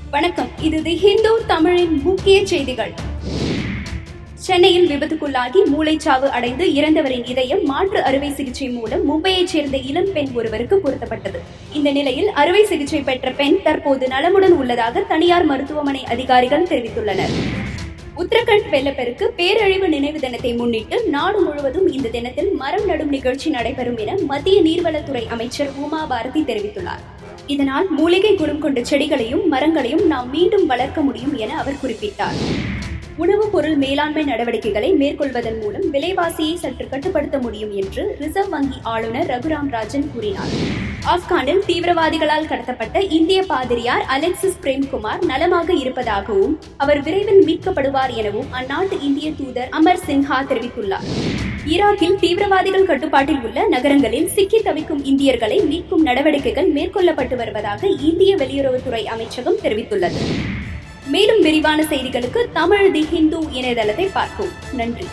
வணக்கம். இது தி ஹிந்து தமிழின் முக்கிய செய்திகள். சென்னையில் விபத்துக்குள்ளாகி மூளைச்சாவு அடைந்து இறந்தவரின் இதயம் மாற்று அறுவை சிகிச்சை மூலம் மும்பையைச் சேர்ந்த இளம் பெண் ஒருவருக்கு பொருத்தப்பட்டது. இந்த நிலையில் அறுவை சிகிச்சை பெற்ற பெண் தற்போது நலமுடன் உள்ளதாக தனியார் மருத்துவமனை அதிகாரிகள் தெரிவித்துள்ளனர். உத்தரகண்ட் வெள்ளப்பெருக்கு பேரழிவு நினைவு தினத்தை முன்னிட்டு நாடு முழுவதும் இந்த தினத்தில் மரம் நடும் நிகழ்ச்சி நடைபெறும் என மத்திய நீர்வளத்துறை அமைச்சர் உமா பாரதி தெரிவித்துள்ளார். இதனால் மூலிகை குணம் கொண்ட செடிகளையும் மரங்களையும் நாம் மீண்டும் வளர்க்க முடியும் என அவர் குறிப்பிட்டார். உணவுப் பொருள் மேலாண்மை நடவடிக்கைகளை மேற்கொள்வதன் மூலம் விலைவாசியை சற்று கட்டுப்படுத்த முடியும் என்று ரிசர்வ் வங்கி ஆளுநர் ரகுராம் ராஜன் கூறினார். ஆப்கானில் தீவிரவாதிகளால் கடத்தப்பட்ட இந்திய பாதிரியார் அலெக்சிஸ் பிரேம்குமார் நலமாக இருப்பதாகவும் அவர் விரைவில் மீட்கப்படுவார் எனவும் அந்நாட்டு இந்திய தூதர் அமர் சின்ஹா தெரிவித்துள்ளார். ஈராக்கில் தீவிரவாதிகள் கட்டுப்பாட்டில் உள்ள நகரங்களில் சிக்கி தவிக்கும் இந்தியர்களை மீட்கும் நடவடிக்கைகள் மேற்கொள்ளப்பட்டு வருவதாக இந்திய வெளியுறவுத்துறை அமைச்சகம் தெரிவித்துள்ளது. மேலும் விரிவான செய்திகளுக்கு தமிழ் தி ஹிந்து இணையதளத்தை பார்க்கவும். நன்றி.